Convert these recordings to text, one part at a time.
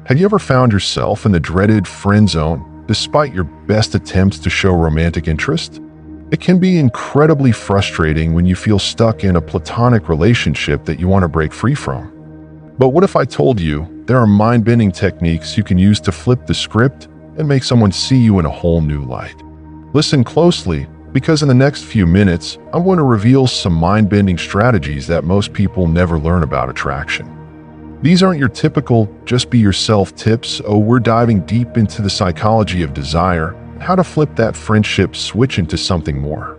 Have you ever found yourself in the dreaded friend zone despite your best attempts to show romantic interest? It can be incredibly frustrating when you feel stuck in a platonic relationship that you want to break free from. But what if I told you there are mind-bending techniques you can use to flip the script and make someone see you in a whole new light? Listen closely, because in the next few minutes, I'm going to reveal some mind-bending strategies that most people never learn about attraction. These aren't your typical just be yourself tips. We're diving deep into the psychology of desire, how to flip that friendship switch into something more.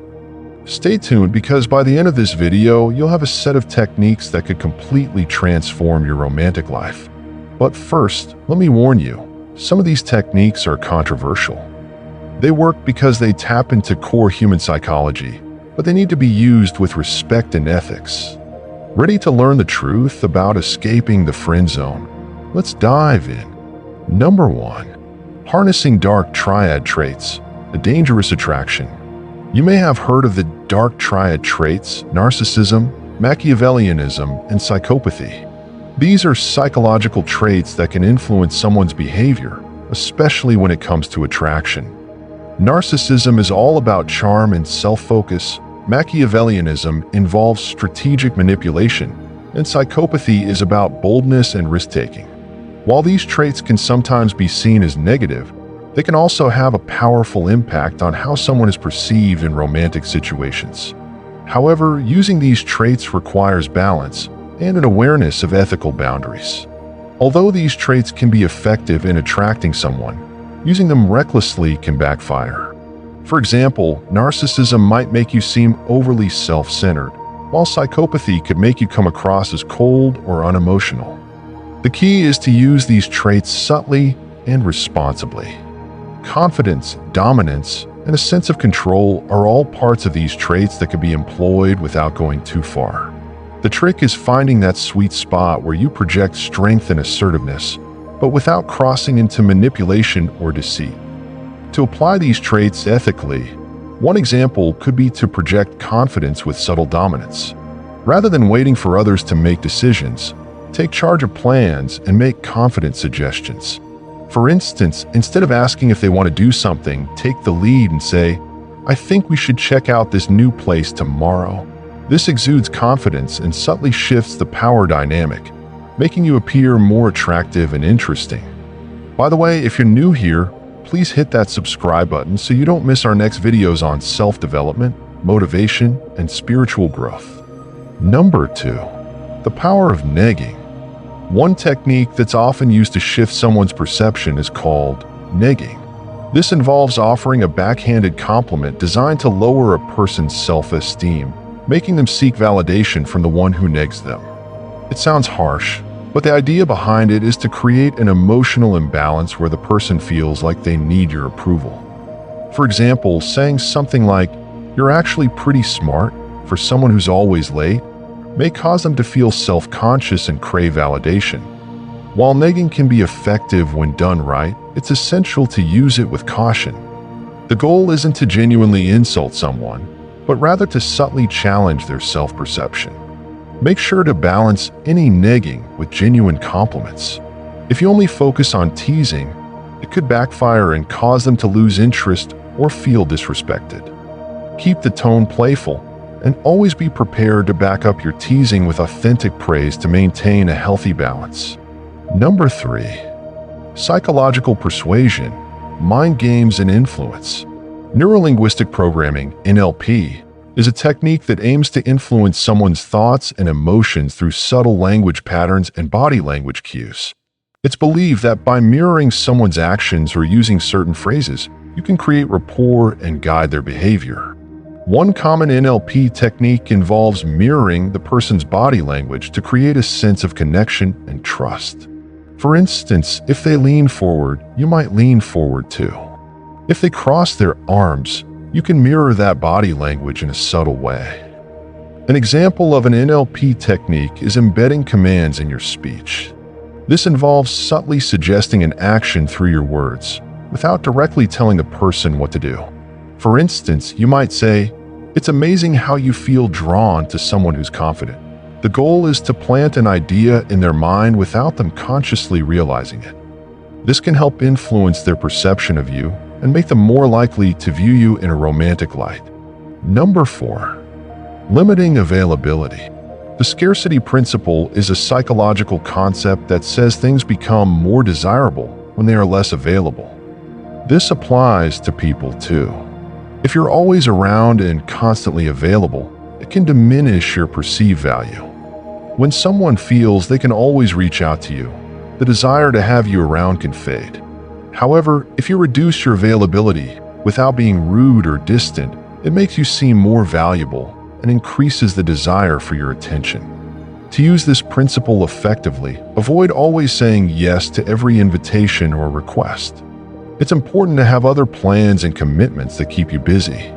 Stay tuned, because by the end of this video, you'll have a set of techniques that could completely transform your romantic life. But first, let me warn you, some of these techniques are controversial. They work because they tap into core human psychology, but they need to be used with respect and ethics. Ready to learn the truth about escaping the friend zone? Let's dive in. Number 1. Harnessing dark triad traits, a dangerous attraction. You may have heard of the dark triad traits: narcissism, Machiavellianism, and psychopathy. These are psychological traits that can influence someone's behavior, especially when it comes to attraction. Narcissism is all about charm and self-focus. Machiavellianism involves strategic manipulation, and psychopathy is about boldness and risk-taking. While these traits can sometimes be seen as negative, they can also have a powerful impact on how someone is perceived in romantic situations. However, using these traits requires balance and an awareness of ethical boundaries. Although these traits can be effective in attracting someone, using them recklessly can backfire. For example, narcissism might make you seem overly self-centered, while psychopathy could make you come across as cold or unemotional. The key is to use these traits subtly and responsibly. Confidence, dominance, and a sense of control are all parts of these traits that can be employed without going too far. The trick is finding that sweet spot where you project strength and assertiveness, but without crossing into manipulation or deceit. To apply these traits ethically, one example could be to project confidence with subtle dominance. Rather than waiting for others to make decisions, take charge of plans and make confident suggestions. For instance, instead of asking if they want to do something, take the lead and say, "I think we should check out this new place tomorrow." This exudes confidence and subtly shifts the power dynamic, making you appear more attractive and interesting. By the way, if you're new here, please hit that subscribe button so you don't miss our next videos on self-development, motivation, and spiritual growth. Number 2. The power of negging. One technique that's often used to shift someone's perception is called negging. This involves offering a backhanded compliment designed to lower a person's self-esteem, making them seek validation from the one who negs them. It sounds harsh, but the idea behind it is to create an emotional imbalance where the person feels like they need your approval. For example, saying something like, "You're actually pretty smart," for someone who's always late, may cause them to feel self-conscious and crave validation. While negging can be effective when done right, it's essential to use it with caution. The goal isn't to genuinely insult someone, but rather to subtly challenge their self-perception. Make sure to balance any negging with genuine compliments. If you only focus on teasing, it could backfire and cause them to lose interest or feel disrespected. Keep the tone playful, and always be prepared to back up your teasing with authentic praise to maintain a healthy balance. Number 3. Psychological persuasion, mind games, and influence. Neurolinguistic programming, NLP, is a technique that aims to influence someone's thoughts and emotions through subtle language patterns and body language cues. It's believed that by mirroring someone's actions or using certain phrases, you can create rapport and guide their behavior. One common NLP technique involves mirroring the person's body language to create a sense of connection and trust. For instance, if they lean forward, you might lean forward too. If they cross their arms, you can mirror that body language in a subtle way. An example of an NLP technique is embedding commands in your speech. This involves subtly suggesting an action through your words, without directly telling the person what to do. For instance, you might say, "It's amazing how you feel drawn to someone who's confident." The goal is to plant an idea in their mind without them consciously realizing it. This can help influence their perception of you and make them more likely to view you in a romantic light. Number 4. Limiting availability. The scarcity principle is a psychological concept that says things become more desirable when they are less available. This applies to people too. If you're always around and constantly available, it can diminish your perceived value. When someone feels they can always reach out to you, the desire to have you around can fade. However, if you reduce your availability without being rude or distant, it makes you seem more valuable and increases the desire for your attention. To use this principle effectively, avoid always saying yes to every invitation or request. It's important to have other plans and commitments that keep you busy.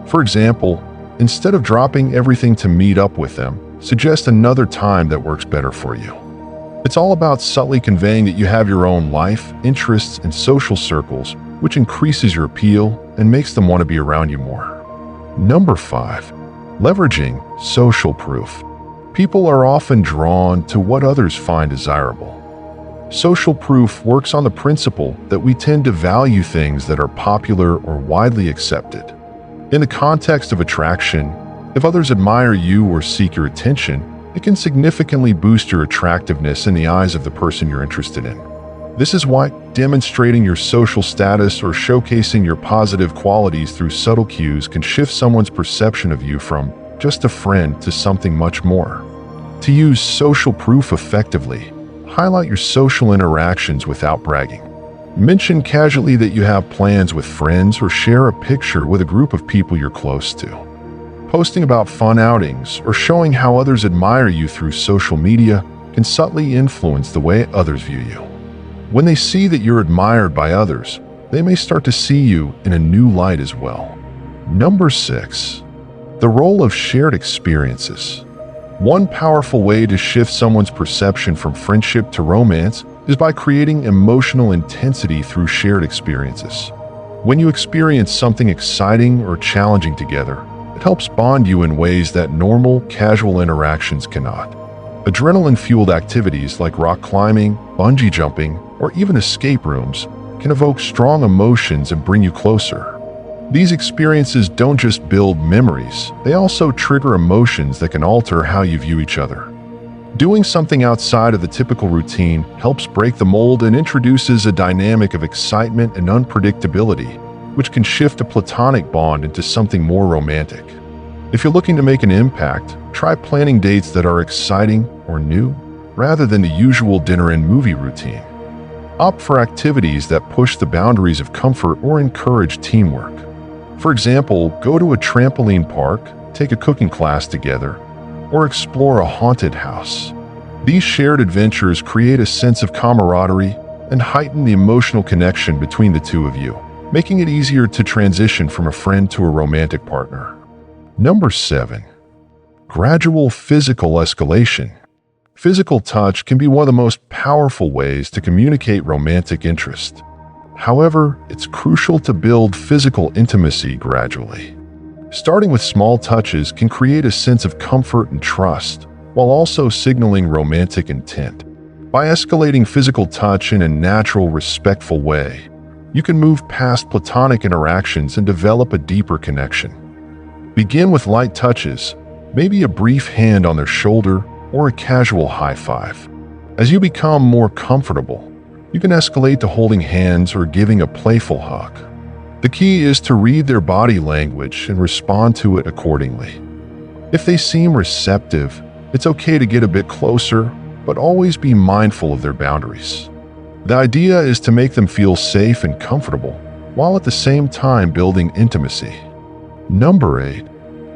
For example, instead of dropping everything to meet up with them, suggest another time that works better for you. It's all about subtly conveying that you have your own life, interests, and social circles, which increases your appeal and makes them want to be around you more. Number 5. Leveraging social proof. People are often drawn to what others find desirable. Social proof works on the principle that we tend to value things that are popular or widely accepted. In the context of attraction, if others admire you or seek your attention, it can significantly boost your attractiveness in the eyes of the person you're interested in. This is why demonstrating your social status or showcasing your positive qualities through subtle cues can shift someone's perception of you from just a friend to something much more. To use social proof effectively, highlight your social interactions without bragging. Mention casually that you have plans with friends or share a picture with a group of people you're close to. Posting about fun outings or showing how others admire you through social media can subtly influence the way others view you. When they see that you're admired by others, they may start to see you in a new light as well. Number 6. The role of shared experiences. One powerful way to shift someone's perception from friendship to romance is by creating emotional intensity through shared experiences. When you experience something exciting or challenging together, it helps bond you in ways that normal, casual interactions cannot. Adrenaline-fueled activities like rock climbing, bungee jumping, or even escape rooms can evoke strong emotions and bring you closer. These experiences don't just build memories, they also trigger emotions that can alter how you view each other. Doing something outside of the typical routine helps break the mold and introduces a dynamic of excitement and unpredictability, which can shift a platonic bond into something more romantic. If you're looking to make an impact, try planning dates that are exciting or new, rather than the usual dinner and movie routine. Opt for activities that push the boundaries of comfort or encourage teamwork. For example, go to a trampoline park, take a cooking class together, or explore a haunted house. These shared adventures create a sense of camaraderie and heighten the emotional connection between the two of you, making it easier to transition from a friend to a romantic partner. Number 7. Gradual physical escalation. Physical touch can be one of the most powerful ways to communicate romantic interest. However, it's crucial to build physical intimacy gradually. Starting with small touches can create a sense of comfort and trust, while also signaling romantic intent. By escalating physical touch in a natural, respectful way, you can move past platonic interactions and develop a deeper connection. Begin with light touches, maybe a brief hand on their shoulder or a casual high five. As you become more comfortable, you can escalate to holding hands or giving a playful hug. The key is to read their body language and respond to it accordingly. If they seem receptive, it's okay to get a bit closer, but always be mindful of their boundaries. The idea is to make them feel safe and comfortable, while at the same time building intimacy. Number 8.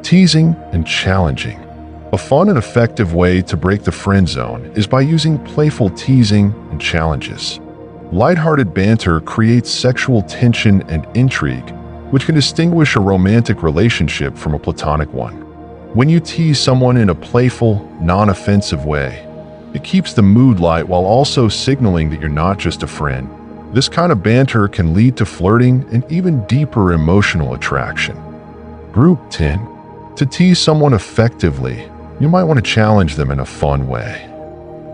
Teasing and challenging. A fun and effective way to break the friend zone is by using playful teasing and challenges. Lighthearted banter creates sexual tension and intrigue, which can distinguish a romantic relationship from a platonic one. When you tease someone in a playful, non-offensive way, it keeps the mood light while also signaling that you're not just a friend. This kind of banter can lead to flirting and even deeper emotional attraction. Group 10. To tease someone effectively, you might want to challenge them in a fun way.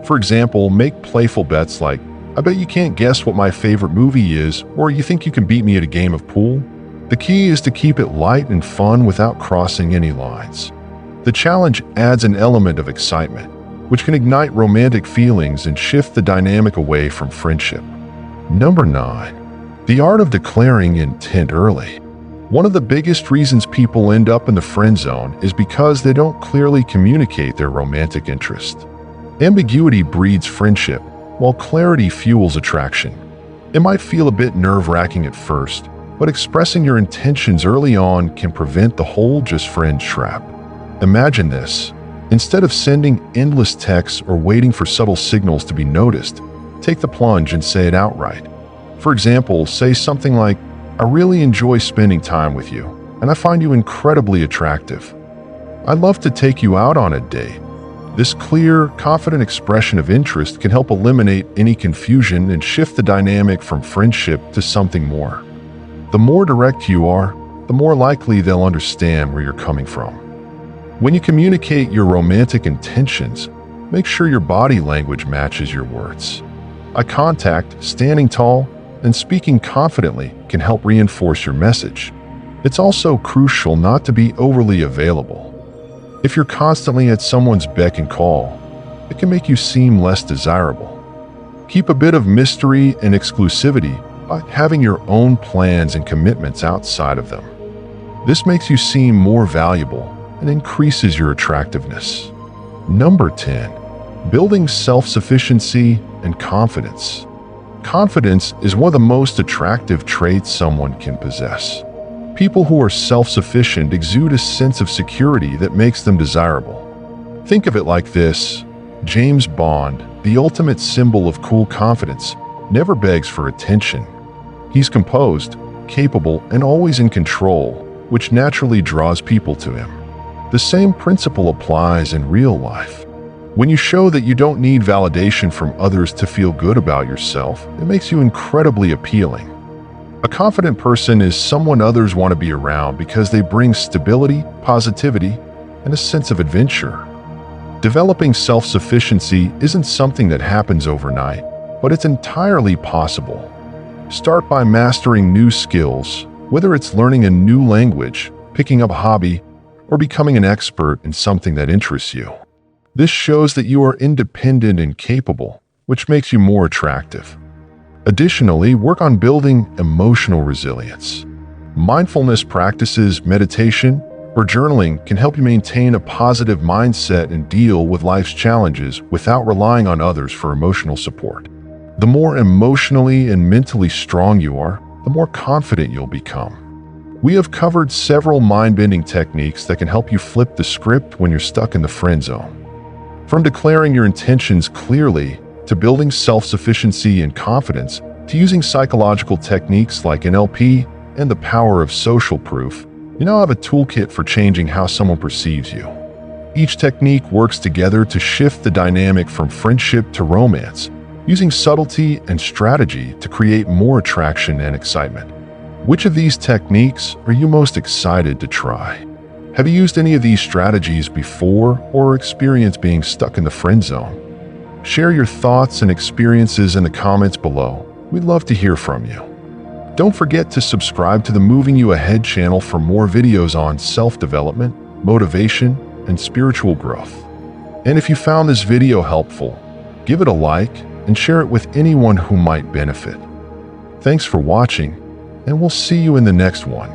For example, make playful bets like, I bet you can't guess what my favorite movie is, or you think you can beat me at a game of pool? The key is to keep it light and fun without crossing any lines. The challenge adds an element of excitement, which can ignite romantic feelings and shift the dynamic away from friendship. Number 9. The art of declaring intent early. One of the biggest reasons people end up in the friend zone is because they don't clearly communicate their romantic interest. Ambiguity breeds friendship, while clarity fuels attraction. It might feel a bit nerve-wracking at first, but expressing your intentions early on can prevent the whole just friends trap. Imagine this. Instead of sending endless texts or waiting for subtle signals to be noticed, take the plunge and say it outright. For example, say something like, "I really enjoy spending time with you, and I find you incredibly attractive. I'd love to take you out on a date." This clear, confident expression of interest can help eliminate any confusion and shift the dynamic from friendship to something more. The more direct you are, the more likely they'll understand where you're coming from. When you communicate your romantic intentions, make sure your body language matches your words. Eye contact, standing tall, and speaking confidently can help reinforce your message. It's also crucial not to be overly available. If you're constantly at someone's beck and call, it can make you seem less desirable. Keep a bit of mystery and exclusivity by having your own plans and commitments outside of them. This makes you seem more valuable and increases your attractiveness. Number 10. Building self-sufficiency and confidence. Confidence is one of the most attractive traits someone can possess. People who are self-sufficient exude a sense of security that makes them desirable. Think of it like this. James Bond, the ultimate symbol of cool confidence, never begs for attention. He's composed, capable, and always in control, which naturally draws people to him. The same principle applies in real life. When you show that you don't need validation from others to feel good about yourself, it makes you incredibly appealing. A confident person is someone others want to be around because they bring stability, positivity, and a sense of adventure. Developing self-sufficiency isn't something that happens overnight, but it's entirely possible. Start by mastering new skills, whether it's learning a new language, picking up a hobby, or becoming an expert in something that interests you. This shows that you are independent and capable, which makes you more attractive. Additionally, work on building emotional resilience. Mindfulness practices, meditation, or journaling can help you maintain a positive mindset and deal with life's challenges without relying on others for emotional support. The more emotionally and mentally strong you are, the more confident you'll become. We have covered several mind-bending techniques that can help you flip the script when you're stuck in the friend zone. From declaring your intentions clearly, to building self-sufficiency and confidence, to using psychological techniques like NLP and the power of social proof, you now have a toolkit for changing how someone perceives you. Each technique works together to shift the dynamic from friendship to romance, using subtlety and strategy to create more attraction and excitement. Which of these techniques are you most excited to try? Have you used any of these strategies before or experienced being stuck in the friend zone? Share your thoughts and experiences in the comments below. We'd love to hear from you. Don't forget to subscribe to the Moving You Ahead channel for more videos on self-development, motivation, and spiritual growth. And if you found this video helpful, give it a like and share it with anyone who might benefit. Thanks for watching, and we'll see you in the next one.